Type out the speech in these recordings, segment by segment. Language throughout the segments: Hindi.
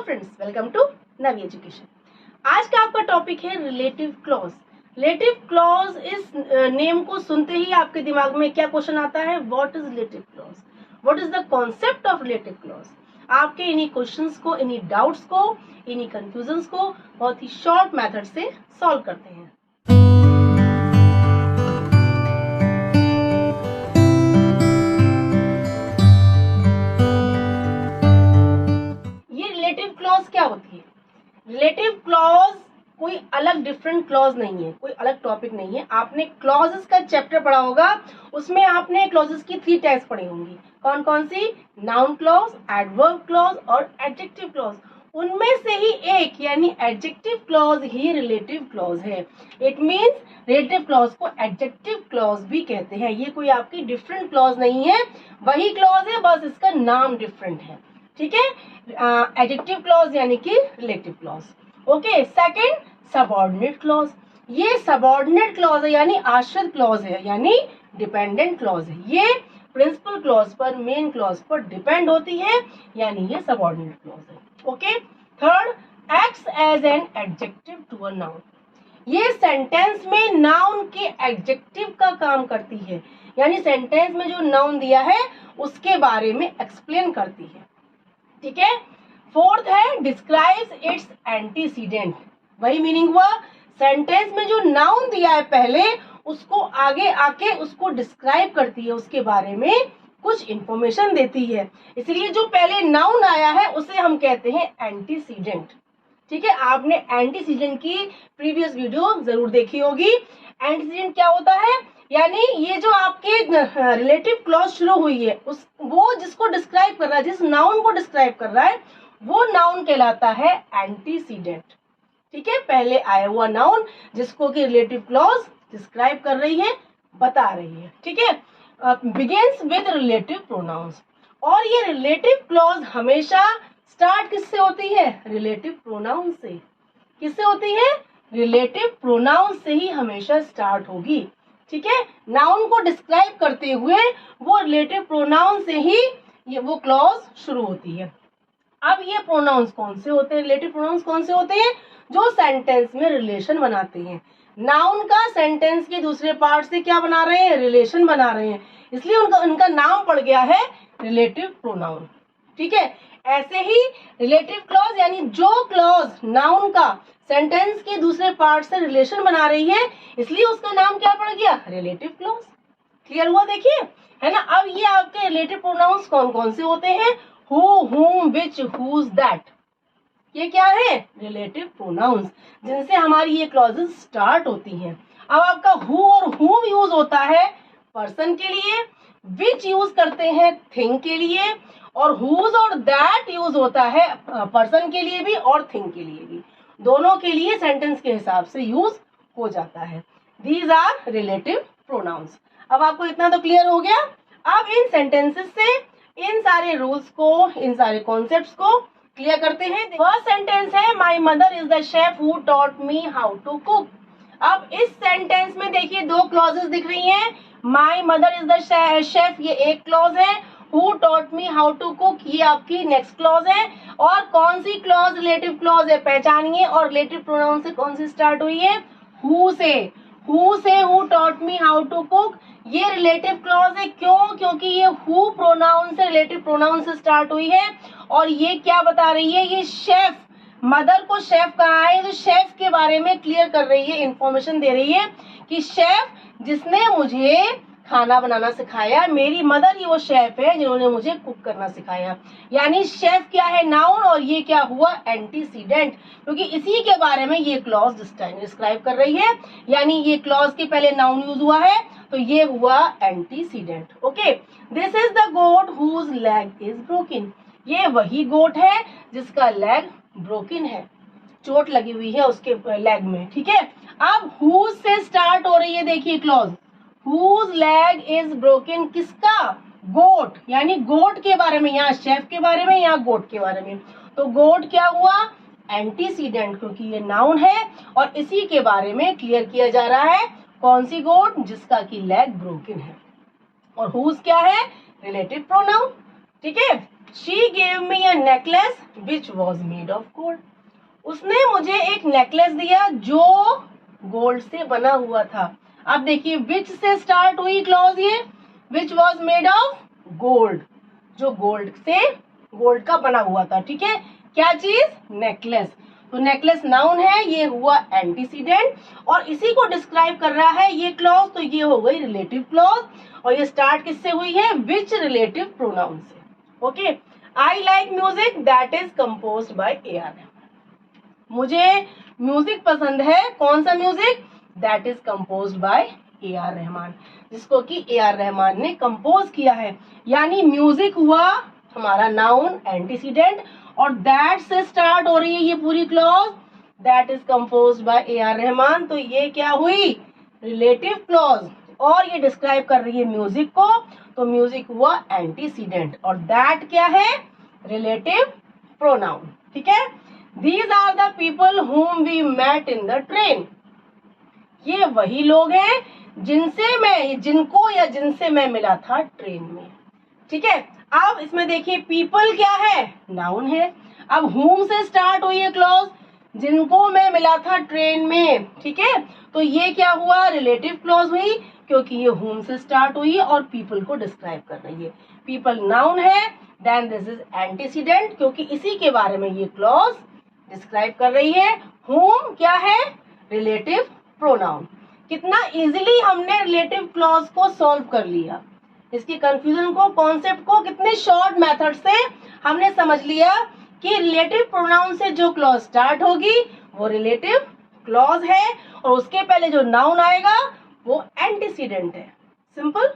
Friends, welcome to Navi education. आज का आपका टॉपिक है रिलेटिव क्लॉज। रिलेटिव क्लॉज इस नेम को सुनते ही आपके दिमाग में क्या क्वेश्चन आता है? What is relative clause, what is the concept of relative clause. आपके इन्हीं क्वेश्चंस को, इन्हीं डाउट्स को, इन्हीं कंफ्यूजन्स को बहुत ही शॉर्ट मेथड से सॉल्व करते हैं। रिलेटिव क्लॉज क्या होती है? रिलेटिव क्लॉज कोई अलग डिफरेंट क्लॉज नहीं है, कोई अलग टॉपिक नहीं है। आपने क्लॉजेस का चैप्टर पढ़ा होगा, उसमें आपने क्लॉजेस की 3 टाइप्स पढ़ी होंगी। कौन कौन सी? नाउन क्लॉज, एडवर्ब क्लॉज और एडजेक्टिव क्लॉज। उनमें से ही एक यानी एडजेक्टिव क्लॉज ही रिलेटिव क्लॉज है। इट मींस रिलेटिव क्लॉज को एडजेक्टिव क्लॉज भी कहते हैं। ये कोई आपकी डिफरेंट क्लॉज नहीं है, वही क्लॉज है, बस इसका नाम डिफरेंट है। ठीक है, एडजेक्टिव क्लॉज यानी कि relative clause. Okay, second subordinate clause. ये सबऑर्डिनेट क्लॉज है यानी आश्रित क्लॉज है, यानी डिपेंडेंट क्लॉज है। ये प्रिंसिपल क्लॉज पर, मेन क्लॉज पर डिपेंड होती है, यानी ये सबऑर्डिनेट क्लॉज है। Okay, third acts as an adjective to a noun. ये सेंटेंस में नाउन के एडजेक्टिव का काम करती है, यानी सेंटेंस में जो नाउन दिया है उसके बारे में एक्सप्लेन करती है। ठीक है, फोर्थ है डिस्क्राइब्स इट्स एंटीसीडेंट। वही मीनिंग हुआ, सेंटेंस में जो नाउन दिया है पहले, उसको आगे आके उसको डिस्क्राइब करती है, उसके बारे में कुछ इंफॉर्मेशन देती है। इसलिए जो पहले नाउन आया है उसे हम कहते हैं एंटीसीडेंट। ठीक है, आपने एंटीसीडेंट की प्रीवियस वीडियो जरूर देखी होगी। एंटीसीडेंट क्या होता है? यानी ये जो आपके रिलेटिव क्लॉज शुरू हुई है, वो जिसको डिस्क्राइब कर रहा है, जिस नाउन को डिस्क्राइब कर रहा है, वो नाउन कहलाता है एंटीसीडेंट। ठीक है, पहले आया हुआ नाउन जिसको कि रिलेटिव क्लॉज डिस्क्राइब कर रही है, बता रही है। ठीक है, बिगिंस विद रिलेटिव प्रोनाउंस। और ये रिलेटिव क्लॉज हमेशा स्टार्ट किससे होती है? रिलेटिव प्रोनाउन से। किससे होती है? रिलेटिव प्रोनाउन से ही हमेशा स्टार्ट होगी। ठीक है, नाउन को डिस्क्राइब करते हुए वो रिलेटिव प्रोनाउन से ही वो क्लॉज शुरू होती है। अब ये प्रोनाउंस कौन से होते हैं? रिलेटिव प्रोनाउंस कौन से होते हैं? जो सेंटेंस में रिलेशन बनाते हैं। नाउन का सेंटेंस के दूसरे पार्ट से क्या बना रहे हैं? रिलेशन बना रहे हैं, इसलिए उनका नाम पड़ गया है रिलेटिव प्रोनाउन। ठीक है, ऐसे ही रिलेटिव क्लॉज यानी जो क्लॉज नाउन का सेंटेंस के दूसरे पार्ट से रिलेशन बना रही है, इसलिए उसका नाम क्या पड़ गया? Relative clause. क्लियर हुआ? देखिए, है ना। अब ये आपके रिलेटिव प्रोनाउंस कौन कौन से होते हैं? Who, whom, which, whose, that। ये क्या है? रिलेटिव प्रोनाउंस, जिनसे हमारी ये क्लॉजेस स्टार्ट होती हैं। अब आपका हु और whom यूज होता है पर्सन के लिए, विच यूज करते हैं थिंग के लिए, और whose और that यूज होता है पर्सन के लिए भी और थिंग के लिए भी। दोनों के लिए सेंटेंस के हिसाब से यूज हो जाता है। These are relative pronouns. अब आपको इतना तो क्लियर हो गया। अब इन सेंटेंसेस से इन सारे रूल्स को, इन सारे कॉन्सेप्ट्स को क्लियर करते हैं। फर्स्ट सेंटेंस है my mother is the chef who taught me how to cook. अब इस सेंटेंस में देखिए 2 क्लॉजेस दिख रही हैं। My mother is the chef, ये एक क्लॉज है। Who taught me how to cook, ये आपकी नेक्स्ट क्लॉज है। और कौन सी क्लॉज रिलेटिव क्लॉज है पहचानिए, और रिलेटिव प्रोनाउन से कौन सी स्टार्ट हुई है? हु से। हु से who taught me how to cook, ये रिलेटिव क्लॉज है। क्यों? क्योंकि ये हु प्रोनाउन से, रिलेटिव प्रोनाउन से स्टार्ट हुई है। और ये क्या बता रही है? ये शेफ, मदर को शेफ कहा है, तो शेफ के बारे में क्लियर कर रही है, इंफॉर्मेशन दे रही है कि शेफ जिसने मुझे खाना बनाना सिखाया, मेरी मदर ही वो शेफ है जिन्होंने मुझे कुक करना सिखाया। यानी शेफ क्या है? नाउन, और ये क्या हुआ? एंटीसीडेंट, क्योंकि इसी के बारे में ये क्लॉज डिस्क्राइब कर रही है। यानी ये क्लॉज के पहले नाउन यूज हुआ है, तो ये हुआ antecedent. Okay, this is the goat whose leg is broken. ये वही गोट है जिसका लेग ब्रोकन है, चोट लगी हुई है उसके लेग में। ठीक है, अब हुज से स्टार्ट हो रही है, देखिए clause, whose leg is broken. किसका? गोट, यानी गोट के बारे में, यहाँ शेफ के बारे में, यहाँ गोट के बारे में। तो गोट क्या हुआ? एंटीसीडेंट, क्योंकि ये नाउन है और इसी के बारे में क्लियर किया जा रहा है। कौन सी गोट? जिसका की लेग ब्रोकन है। और हुज क्या है? Relative pronoun. ठीक है, she gave me a necklace which was made of gold. उसने मुझे एक नेकलेस दिया जो गोल्ड से बना हुआ था। अब देखिए विच से स्टार्ट हुई क्लॉज, ये which was made of gold, जो गोल्ड का बना हुआ था। ठीक है, क्या चीज? नेकलेस। तो नेकलेस नाउन है, ये हुआ एंटीसीडेंट और इसी को डिस्क्राइब कर रहा है ये क्लॉज, तो ये हो गई रिलेटिव क्लॉज और ये स्टार्ट किससे हुई है? विच रिलेटिव प्रोनाउन से। Okay, I like music that is composed bye AR. Rahman. मुझे म्यूजिक पसंद है, कौन सा music? That is composed bye AR. Rahman, जिसको कि ए.आर. रहमान ने कंपोज किया है। यानी म्यूजिक हुआ हमारा नाउन एंटीसीडेंट और दैट से स्टार्ट हो रही है ये पूरी clause, that is composed bye AR. Rahman. तो ये क्या हुई? रिलेटिव क्लॉज और ये डिस्क्राइब कर रही है म्यूजिक को, तो म्यूजिक हुआ एंटीसीडेंट और दैट क्या है? Relative pronoun. ठीक है, these are the people whom we met in the train। ये वही लोग हैं जिनसे मैं मिला था ट्रेन में। ठीक है, अब इसमें देखिए पीपल क्या है? नाउन है। अब whom से स्टार्ट हुई है क्लॉज, जिनको मैं मिला था ट्रेन में। ठीक है, तो ये क्या हुआ? रिलेटिव क्लॉज हुई क्योंकि ये whom से स्टार्ट हुई है और पीपल को डिस्क्राइब कर रही है। पीपल नाउन है, देन दिस इज एंटीसीडेंट क्योंकि इसी के बारे में ये क्लॉज डिस्क्राइब कर रही है। whom क्या है? Relative pronoun. कितना इजीली हमने रिलेटिव क्लॉज को सॉल्व कर लिया, इसकी कंफ्यूजन को, कॉन्सेप्ट को कितने शॉर्ट मेथड से हमने समझ लिया कि रिलेटिव प्रोनाउन से जो क्लॉज स्टार्ट होगी वो रिलेटिव क्लॉज है और उसके पहले जो नाउन आएगा वो एंटीसीडेंट है। सिंपल,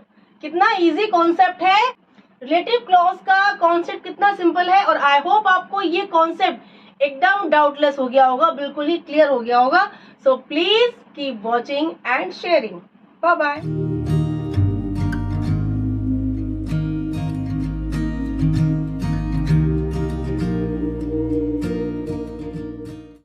कितना इजी कॉन्सेप्ट है। रिलेटिव क्लॉज का कॉन्सेप्ट कितना सिंपल है और आई होप आपको ये कॉन्सेप्ट एकदम डाउटलेस हो गया होगा, बिल्कुल ही क्लियर हो गया होगा। So please keep watching and sharing. Bye bye.